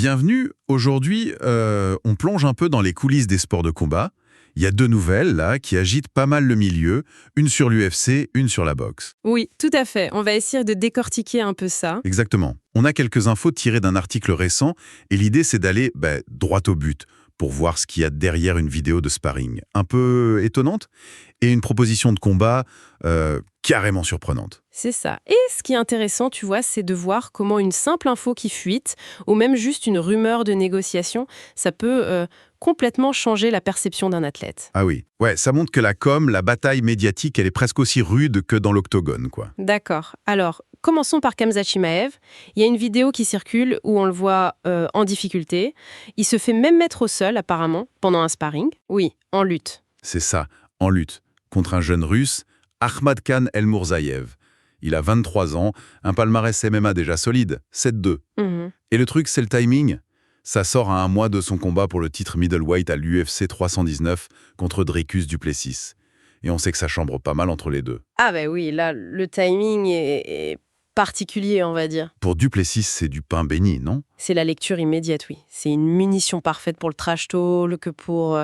Bienvenue. Aujourd'hui, on plonge un peu dans les coulisses des sports de combat. Il y a deux nouvelles, là, qui agitent pas mal le milieu. Une sur l'UFC, une sur la boxe. Oui, tout à fait. On va essayer de décortiquer un peu ça. Exactement. On a quelques infos tirées d'un article récent, et l'idée, c'est d'aller droit au but, pour voir ce qu'il y a derrière une vidéo de sparring. Un peu étonnante, et une proposition de combat carrément surprenante. C'est ça. Et ce qui est intéressant, tu vois, c'est de voir comment une simple info qui fuite, ou même juste une rumeur de négociation, ça peut complètement changer la perception d'un athlète. Ah oui, ouais, ça montre que la com, la bataille médiatique, elle est presque aussi rude que dans l'octogone, quoi. D'accord. Alors, commençons par Khamzat Chimaev. Il y a une vidéo qui circule où on le voit en difficulté. Il se fait même mettre au sol, apparemment, pendant un sparring. Oui, en lutte. C'est ça, en lutte, contre un jeune russe, Ahmad Khan El-Mourzaïev. Il a 23 ans, un palmarès MMA déjà solide, 7-2. Mhm. Et le truc, c'est le timing. Ça sort à un mois de son combat pour le titre middleweight à l'UFC 319 contre Dricus du Plessis. Et on sait que ça chambre pas mal entre les deux. Ah ben oui, là, le timing est particulier, on va dire. Pour Duplessis, c'est du pain béni, non? C'est la lecture immédiate, oui. C'est une munition parfaite pour le trash talk, pour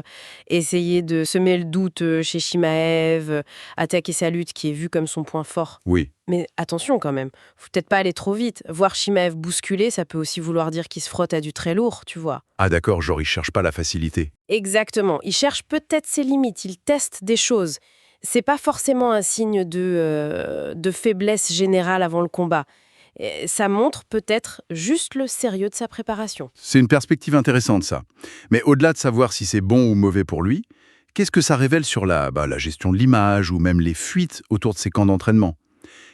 essayer de semer le doute chez Chimaev, attaquer sa lutte qui est vue comme son point fort. Oui, Mais attention quand même, faut peut-être pas aller trop vite. Voir Chimaev bousculer, ça peut aussi vouloir dire qu'il se frotte à du très lourd, tu vois. ah d'accord, genre il cherche pas la facilité. Exactement. Il cherche peut-être ses limites, il teste des choses. C'est pas forcément un signe de faiblesse générale avant le combat. Et ça montre peut-être juste le sérieux de sa préparation. C'est une perspective intéressante, ça. Mais au-delà de savoir si c'est bon ou mauvais pour lui, qu'est-ce que ça révèle sur la gestion de l'image ou même les fuites autour de ses camps d'entraînement?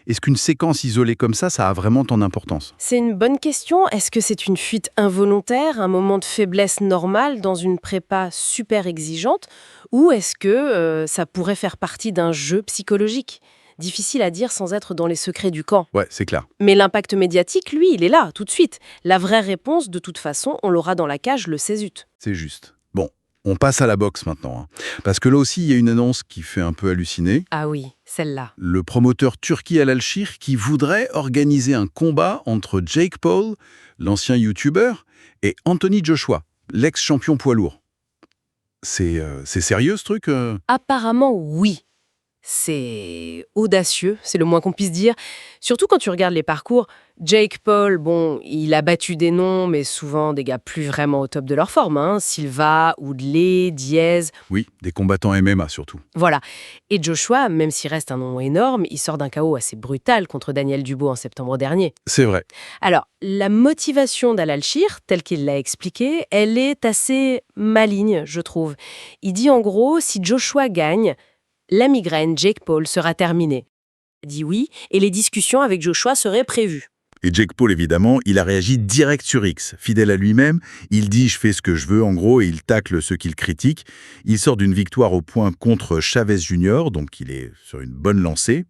Est-ce qu'une séquence isolée comme ça a vraiment tant d'importance? C'est une bonne question. Est-ce que c'est une fuite involontaire, un moment de faiblesse normale dans une prépa super exigeante, ou est-ce que ça pourrait faire partie d'un jeu psychologique? Difficile à dire sans être dans les secrets du camp. Ouais, c'est clair. Mais l'impact médiatique, lui, il est là, tout de suite. La vraie réponse, de toute façon, on l'aura dans la cage le 16 août. C'est juste. Bon, on passe à la boxe maintenant, hein. Parce que là aussi, il y a une annonce qui fait un peu halluciner. Ah oui, celle-là. Le promoteur Turki Al-Alshir qui voudrait organiser un combat entre Jake Paul, l'ancien YouTuber, et Anthony Joshua, l'ex-champion poids lourd. C'est sérieux ce truc? Apparemment, oui. C'est audacieux, c'est le moins qu'on puisse dire. Surtout quand tu regardes les parcours. Jake Paul, bon, il a battu des noms, mais souvent des gars plus vraiment au top de leur forme. Hein. Silva, Woodley, Diaz, Oui, des combattants MMA surtout. voilà. Et Joshua, même s'il reste un nom énorme, il sort d'un chaos assez brutal contre Daniel Dubois en septembre dernier. C'est vrai. Alors, la motivation d'Al-Alshir, telle qu'il l'a expliquée, elle est assez maligne, je trouve. Il dit en gros, si Joshua gagne, la migraine Jake Paul sera terminée. Il dit oui, et les discussions avec Joshua seraient prévues. Et Jake Paul, évidemment, il a réagi direct sur X. Fidèle à lui-même, il dit « je fais ce que je veux » en gros, et il tacle ceux qu'il critique. Il sort d'une victoire au point contre Chavez Jr., donc il est sur une bonne lancée.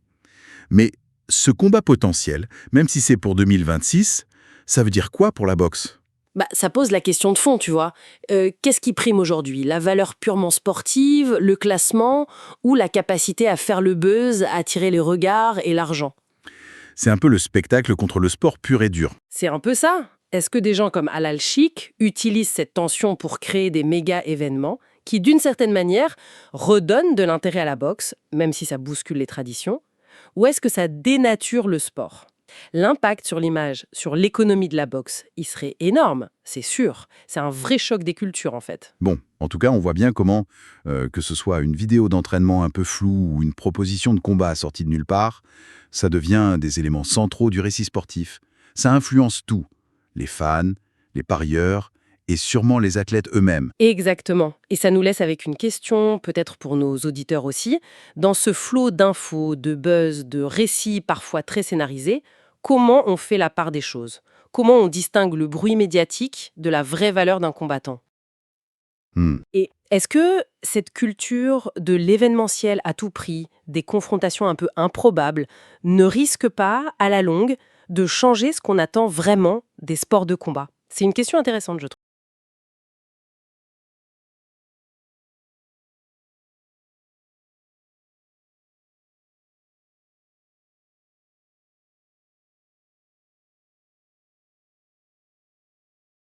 Mais ce combat potentiel, même si c'est pour 2026, ça veut dire quoi pour la boxe? Ça pose la question de fond, tu vois. Qu'est-ce qui prime aujourd'hui? La valeur purement sportive, le classement, ou la capacité à faire le buzz, à attirer les regards et l'argent? C'est un peu le spectacle contre le sport pur et dur. C'est un peu ça. Est-ce que des gens comme Al-Alshik utilisent cette tension pour créer des méga-événements qui, d'une certaine manière, redonnent de l'intérêt à la boxe, même si ça bouscule les traditions? Ou est-ce que ça dénature le sport? L'impact sur l'image, sur l'économie de la boxe, il serait énorme, c'est sûr. C'est un vrai choc des cultures, en fait. Bon, en tout cas, on voit bien comment, que ce soit une vidéo d'entraînement un peu floue ou une proposition de combat sortie de nulle part, ça devient des éléments centraux du récit sportif. Ça influence tout. Les fans, les parieurs et sûrement les athlètes eux-mêmes. Exactement. Et ça nous laisse avec une question, peut-être pour nos auditeurs aussi. Dans ce flot d'infos, de buzz, de récits parfois très scénarisés, comment on fait la part des choses? Comment on distingue le bruit médiatique de la vraie valeur d'un combattant? Hmm. Et est-ce que cette culture de l'événementiel à tout prix, des confrontations un peu improbables, ne risque pas, à la longue, de changer ce qu'on attend vraiment des sports de combat? C'est une question intéressante, je trouve.